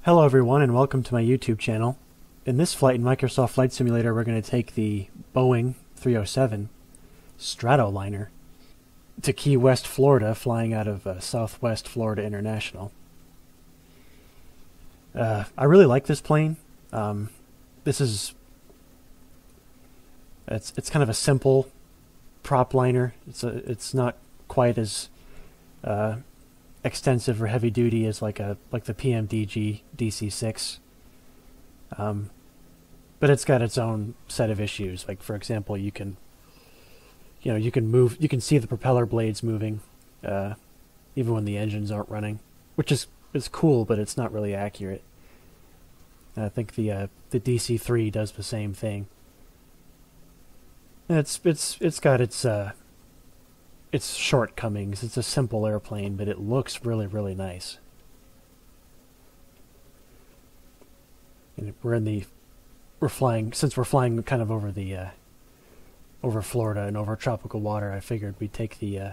Hello everyone and welcome to my YouTube channel. In this flight in Microsoft Flight Simulator we're going to take the Boeing 307 Stratoliner to Key West, Florida, flying out of Southwest Florida International. I really like this plane. It's kind of a simple prop liner. It's not quite as extensive or heavy duty as like the PMDG DC-6, but it's got its own set of issues. Like, for example, you can see the propeller blades moving even when the engines aren't running, which is cool, but it's not really accurate. I think the DC-3 does the same thing. And it's got its shortcomings. It's a simple airplane, but it looks really, really nice. And since we're flying kind of over over Florida and over tropical water, I figured we'd take the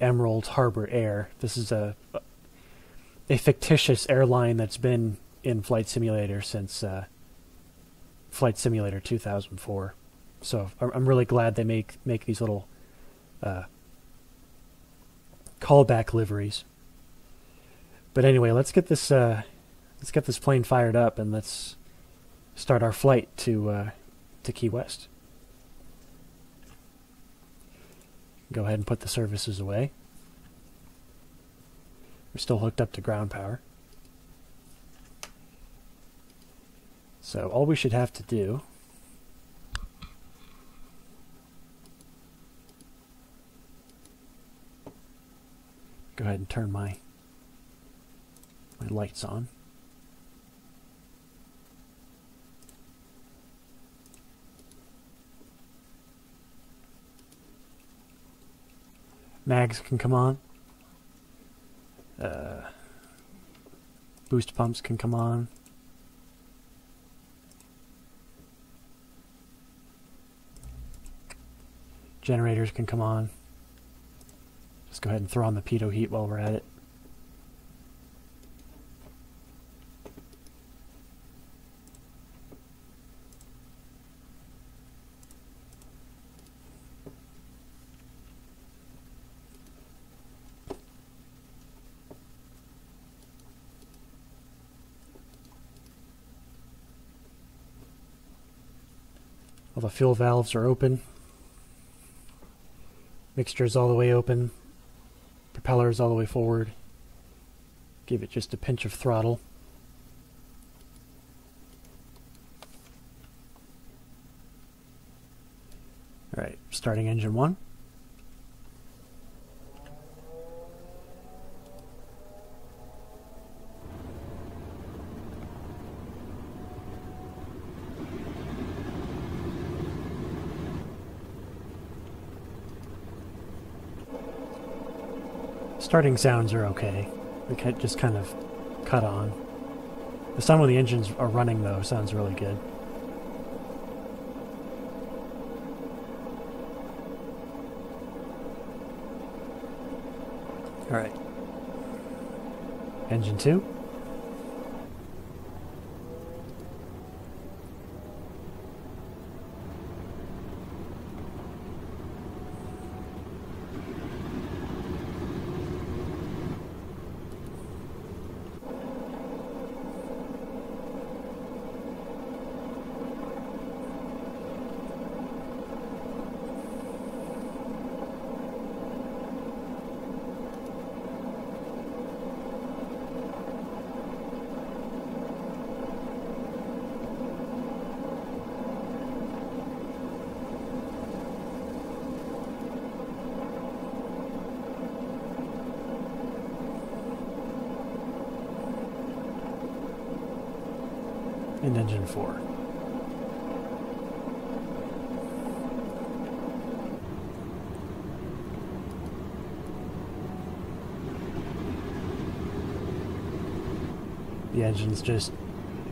Emerald Harbor Air. This is a fictitious airline that's been in Flight Simulator since Flight Simulator 2004. So I'm really glad they make these little callback liveries. But anyway, let's get this plane fired up and let's start our flight to Key West. Go ahead and put the services away. We're still hooked up to ground power. So all we should have to do go ahead and turn my lights on. Mags can come on. Boost pumps can come on. Generators can come on. Just go ahead and throw on the pitot heat while we're at it. All the fuel valves are open. Mixture is all the way open. Propeller is all the way forward. Give it just a pinch of throttle. Alright, starting engine 1. Starting sounds are okay. They just kind of cut on. The sound when the engines are running, though, sounds really good. Alright. Engine 2. And engine 4. The engines just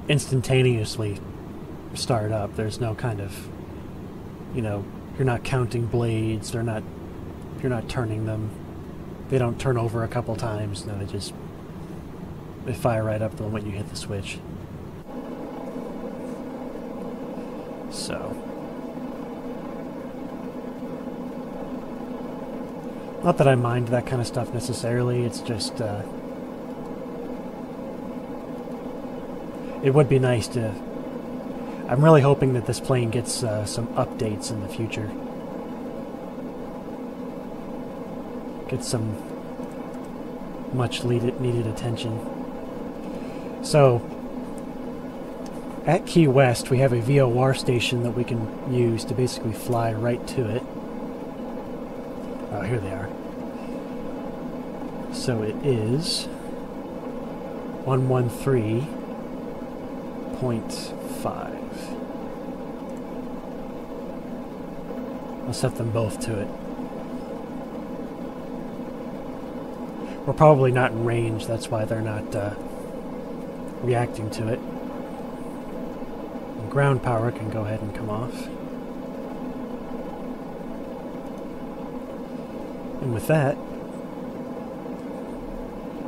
instantaneously start up. There's no kind of, you're not counting blades. You're not turning them. They don't turn over a couple times. No, they just They fire right up the moment you hit the switch. So, not that I mind that kind of stuff necessarily, it's just, it would be nice to... I'm really hoping that this plane gets some updates in the future. Get some much needed attention. So, at Key West, we have a VOR station that we can use to basically fly right to it. Oh, here they are. So it is 113.5. I'll set them both to it. We're probably not in range, that's why they're not reacting to it. And ground power can go ahead and come off. And with that,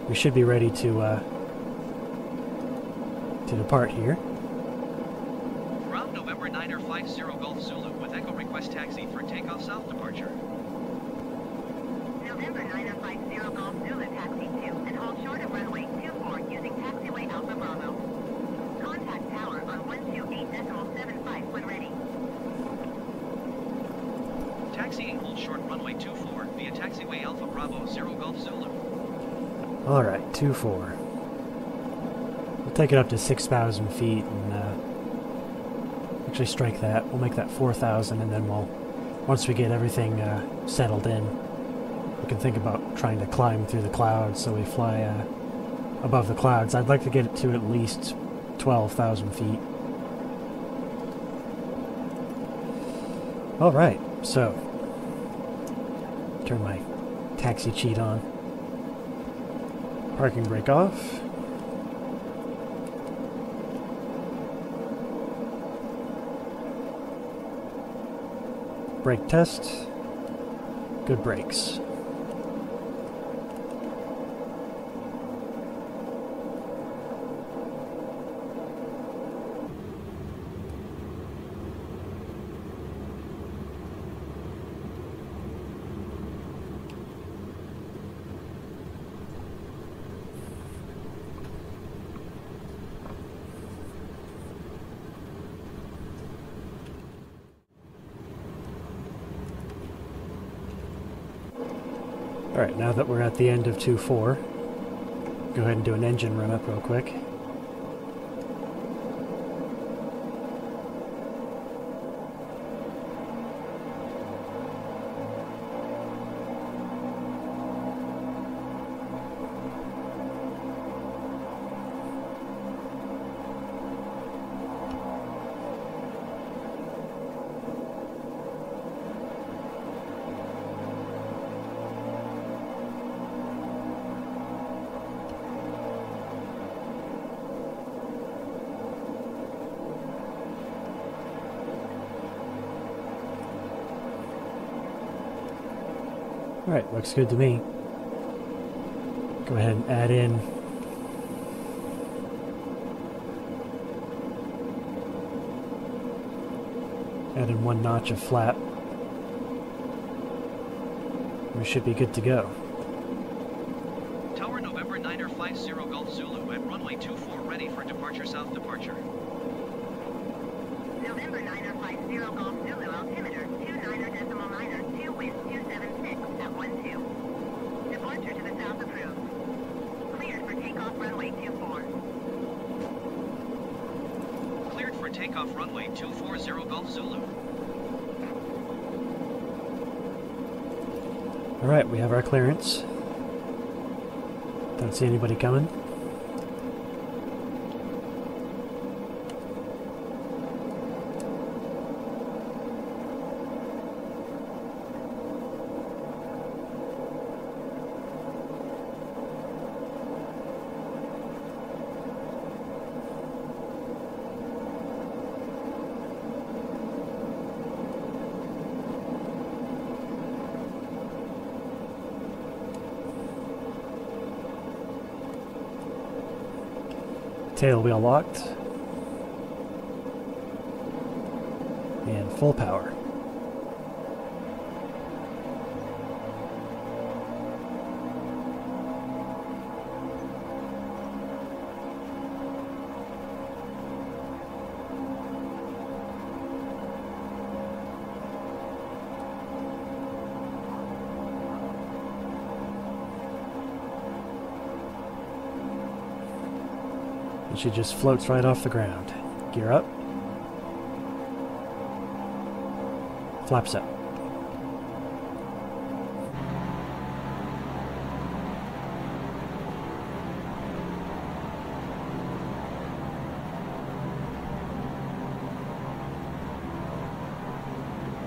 we should be ready to depart here. Ground November 9er 50 Golf Zulu with Echo request taxi for takeoff south departure. November 9er 50 Golf Zulu taxi 2 and hold short of runway 24 using taxiway Alpha Bravo. Contact tower on 128.75 when ready. Taxiing hold short runway 24 via taxiway Alpha Bravo 0 Golf Zulu. Alright, 2-4. We'll take it up to 6,000 feet and actually strike that. We'll make that 4,000 and then we'll, once we get everything settled in, we can think about trying to climb through the clouds so we fly above the clouds. I'd like to get it to at least 12,000 feet. Alright, so turn my taxi cheat on. Parking brake off. Brake test. Good brakes. Alright, now that we're at the end of 2-4, go ahead and do an engine run up real quick. Alright, looks good to me. Go ahead and add in one notch of flap. We should be good to go. Tower November 9er 50 Golf Zulu at runway 24 ready for departure south departure. November 9er 50 Golf Zulu altimeter 29.9er 2 wind 276 at 12. Departure to the south approved. Cleared for takeoff runway 24. Cleared for takeoff runway 240 Golf Zulu. Alright, we have our clearance. Don't see anybody coming. tail wheel locked. And full power. And she just floats right off the ground. Gear up. Flaps up.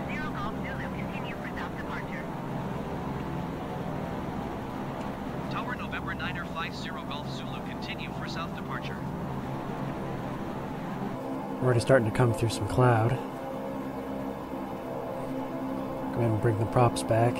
Zero Golf Zulu, continue for south departure. Tower November 9er 50 Golf Zulu, continue for south departure. We're already starting to come through some cloud. Go ahead and bring the props back.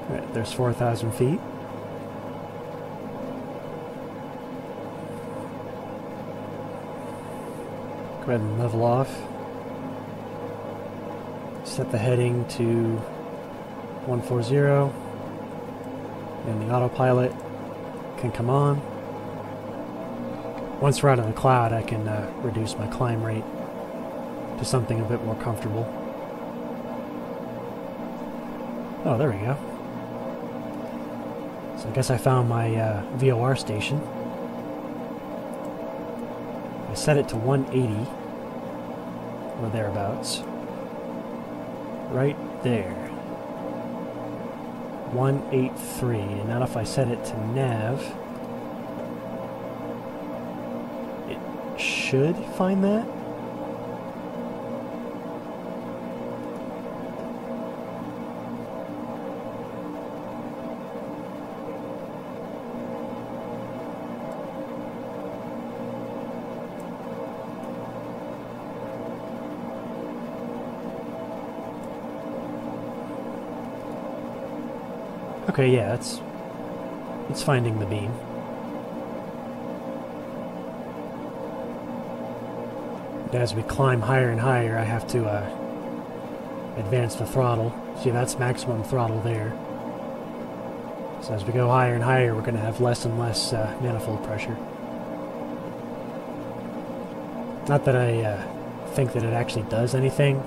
Alright, there's 4,000 feet. Go ahead and level off. Set the heading to 140. And the autopilot can come on. Once we're out of the cloud, I can reduce my climb rate to something a bit more comfortable. Oh, there we go. So I guess I found my VOR station. I set it to 180, or thereabouts. Right there. 183, and now if I set it to nav, it should find that. Okay, yeah, it's finding the beam. And as we climb higher and higher, I have to advance the throttle. See, that's maximum throttle there. So as we go higher and higher, we're going to have less and less manifold pressure. Not that I think that it actually does anything,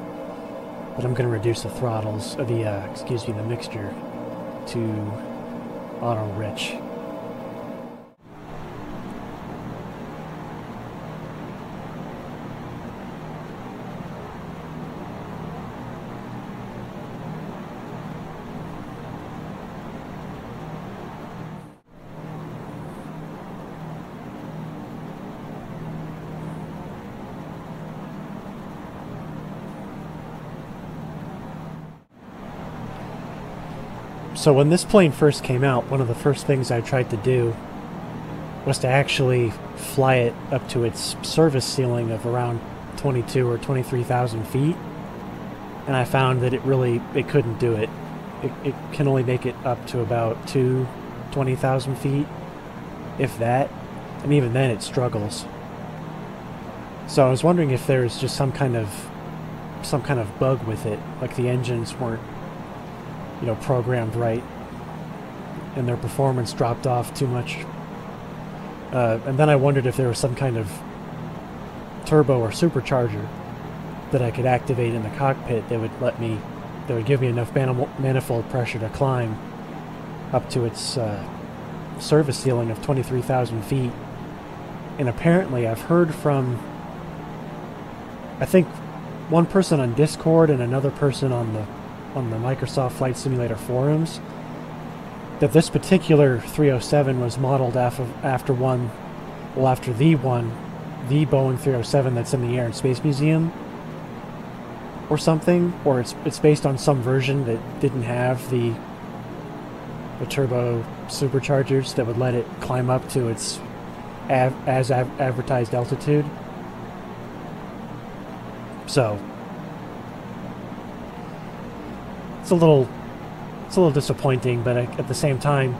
but I'm going to reduce the throttles, the mixture to auto rich. So when this plane first came out, one of the first things I tried to do was to actually fly it up to its service ceiling of around 22 or 23,000 feet. And I found that it couldn't do it. It can only make it up to about 20,000 feet, if that. And even then it struggles. So I was wondering if there's just some kind of bug with it, like the engines weren't programmed right, and their performance dropped off too much. And then I wondered if there was some kind of turbo or supercharger that I could activate in the cockpit that would give me enough manifold pressure to climb up to its service ceiling of 23,000 feet. And apparently I've heard from, I think one person on Discord and another person on the Microsoft Flight Simulator forums that this particular 307 was modeled after the Boeing 307 that's in the Air and Space Museum or something, or it's based on some version that didn't have the turbo superchargers that would let it climb up to its advertised altitude. So it's a little disappointing, but at the same time,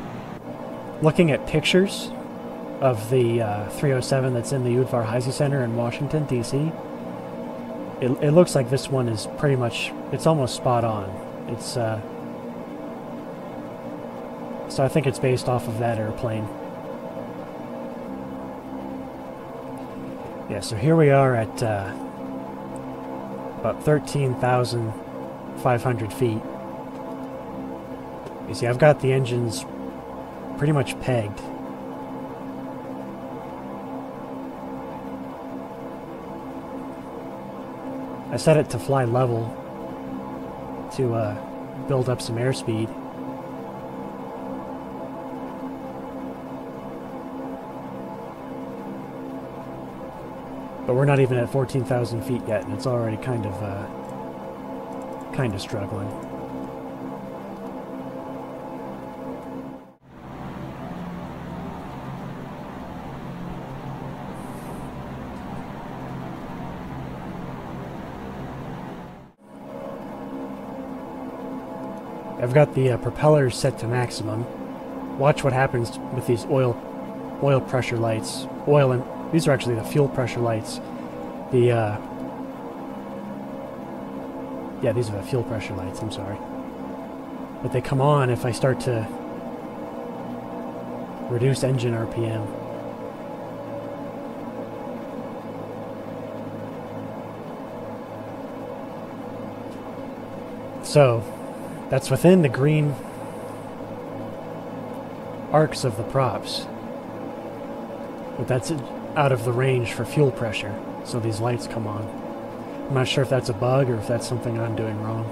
looking at pictures of the 307 that's in the Udvar Heisey Center in Washington, D.C., it looks like this one is pretty much, it's almost spot on. It's so I think it's based off of that airplane. Yeah, so here we are at about 13,500 feet. You see, I've got the engines pretty much pegged. I set it to fly level to build up some airspeed. But we're not even at 14,000 feet yet, and it's already kind of struggling. I've got the propellers set to maximum. Watch what happens with these oil pressure lights. These are actually the fuel pressure lights. Yeah, these are the fuel pressure lights, I'm sorry. But they come on if I start to reduce engine RPM. So, that's within the green arcs of the props. But that's out of the range for fuel pressure, so these lights come on. I'm not sure if that's a bug or if that's something I'm doing wrong.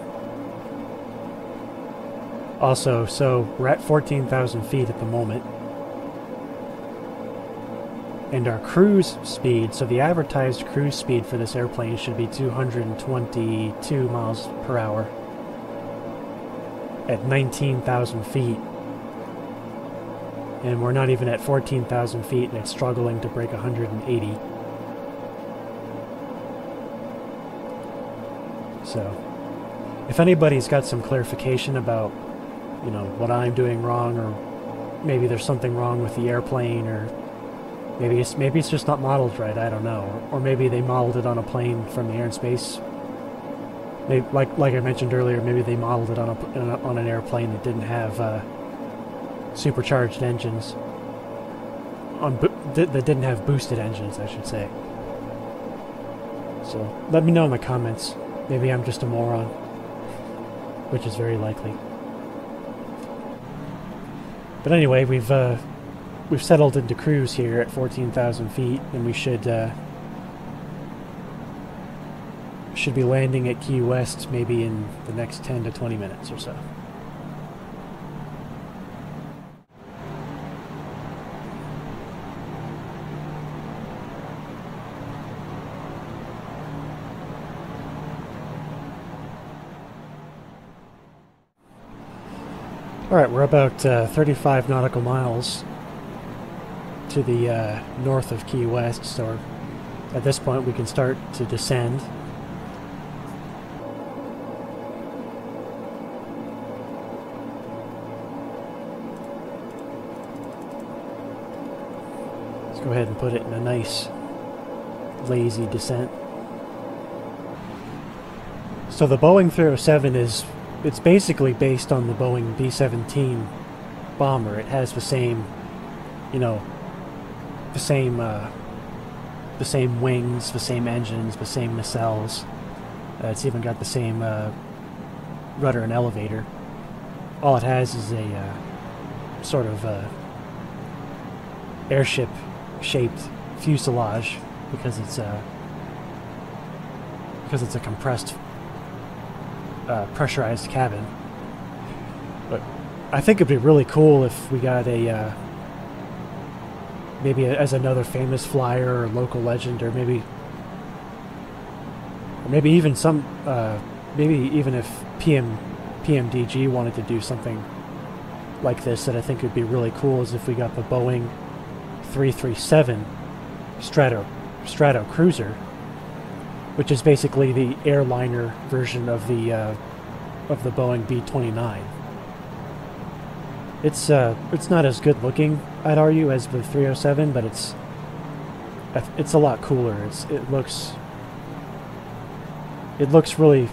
Also, so we're at 14,000 feet at the moment. And our cruise speed, so the advertised cruise speed for this airplane should be 222 miles per hour at 19,000 feet. And we're not even at 14,000 feet, and it's struggling to break 180. So, if anybody's got some clarification about, you know, what I'm doing wrong, or maybe there's something wrong with the airplane, or maybe it's just not modeled right, I don't know. Or maybe they modeled it on a plane from the Air and Space. Maybe, like I mentioned earlier, maybe they modeled it on an airplane that didn't have supercharged engines, that didn't have boosted engines, I should say. So let me know in the comments. Maybe I'm just a moron, which is very likely. But anyway, we've settled into cruise here at 14,000 feet, and we should be landing at Key West maybe in the next 10 to 20 minutes or so. Alright, we're about 35 nautical miles to the north of Key West, so at this point we can start to descend. Let's go ahead and put it in a nice, lazy descent. So the Boeing 307 it's basically based on the Boeing B-17 bomber. It has the same, you know, the same wings, the same engines, the same nacelles. It's even got the same rudder and elevator. All it has is a sort of airship-shaped fuselage, because it's because it's a compressed, pressurized cabin. But I think it'd be really cool if we got a maybe as another famous flyer or local legend, or maybe even some maybe even if PMDG wanted to do something like this, that I think would be really cool is if we got the Boeing 337 Strato Cruiser, which is basically the airliner version of the Boeing B-29. It's not as good looking, I'd argue, as the 307, but it's a lot cooler. It looks really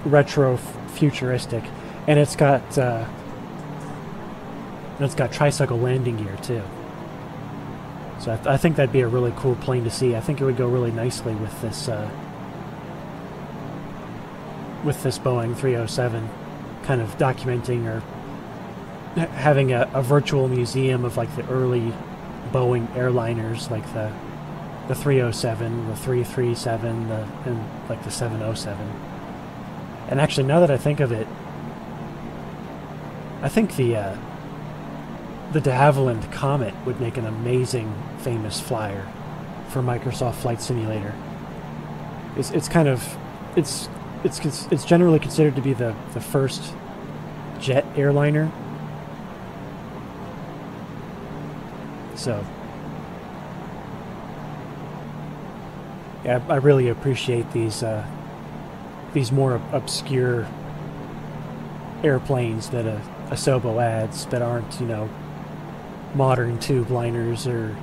retro futuristic, and it's got tricycle landing gear too. So I think that'd be a really cool plane to see. I think it would go really nicely with this Boeing 307, kind of documenting or having a virtual museum of like the early Boeing airliners, like the 307, the 337, and like the 707. And actually, now that I think of it, I think the de Havilland Comet would make an amazing famous flyer for Microsoft Flight Simulator. It's generally considered to be the first jet airliner. So yeah, I really appreciate these more obscure airplanes that Asobo adds that aren't, you know, modern tube liners or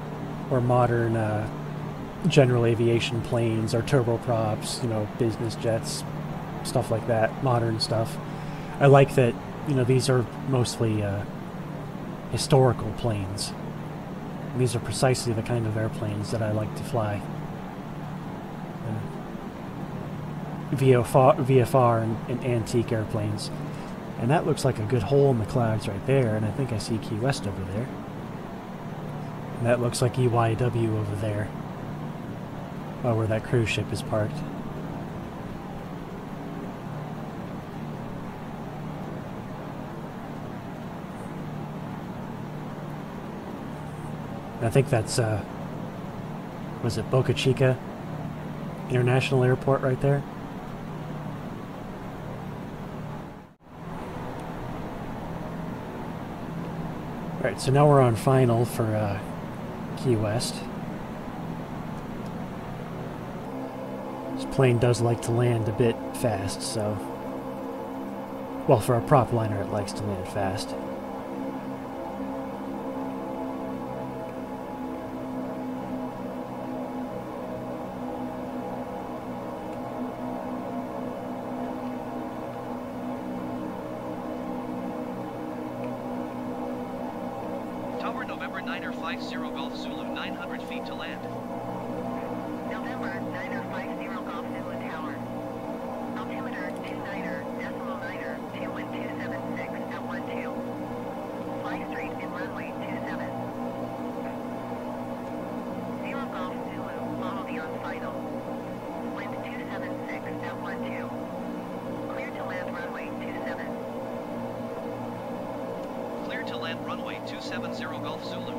modern general aviation planes or turboprops, you know, business jets, stuff like that, modern stuff. I like that, you know, these are mostly historical planes. And these are precisely the kind of airplanes that I like to fly. VFR and antique airplanes. And that looks like a good hole in the clouds right there, and I think I see Key West over there. And that looks like EYW over there, where that cruise ship is parked. And I think that's, was it Boca Chica International Airport right there? Alright, so now we're on final for Key West. This plane does like to land a bit fast, so... Well, for a prop liner, it likes to land fast. Tower November 9er 50 Golf Zulu, 900 feet to land. November 9er 50 Golf Zulu Tower. Altimeter 29er, 21276 at 12. Fly straight in runway 27. 0 Golf Zulu, follow the on final. Wind 276 at 12. Clear to land runway 27. Clear to land runway 270 Golf Zulu.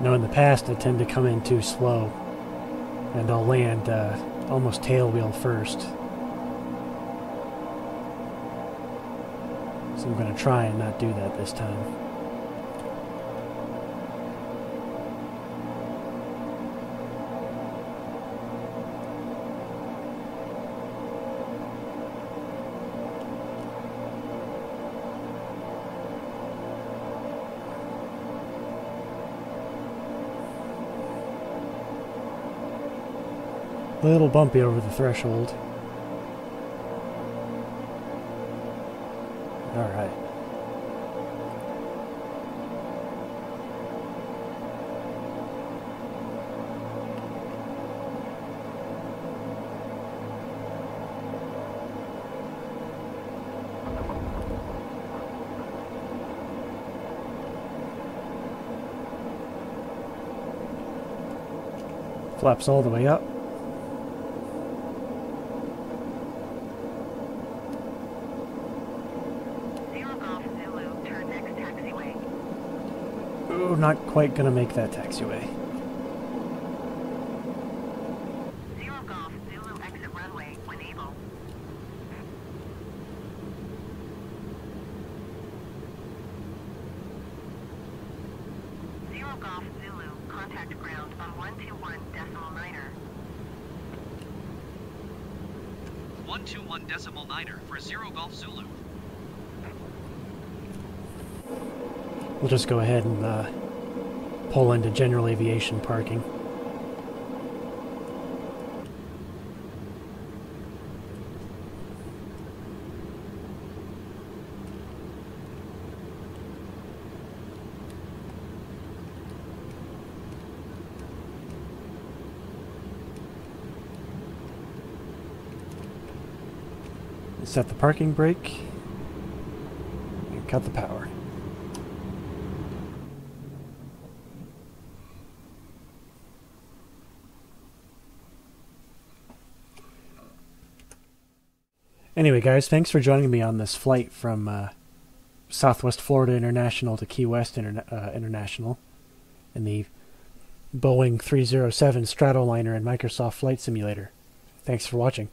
Now, in the past, I tend to come in too slow, and I'll land almost tail wheel first. So I'm going to try and not do that this time. A little bumpy over the threshold. Alright. Flaps all the way up. Zero Golf Zulu, turn next taxiway. Ooh, not quite gonna make that taxiway. Zero Golf Zulu, exit runway when able. Zero Golf Zulu, contact ground on 121.9er. 121.9er for 0 Golf Zulu. We'll just go ahead and pull into general aviation parking. Set the parking brake and cut the power. Anyway, guys, thanks for joining me on this flight from Southwest Florida International to Key West International in the Boeing 307 Stratoliner and Microsoft Flight Simulator. Thanks for watching.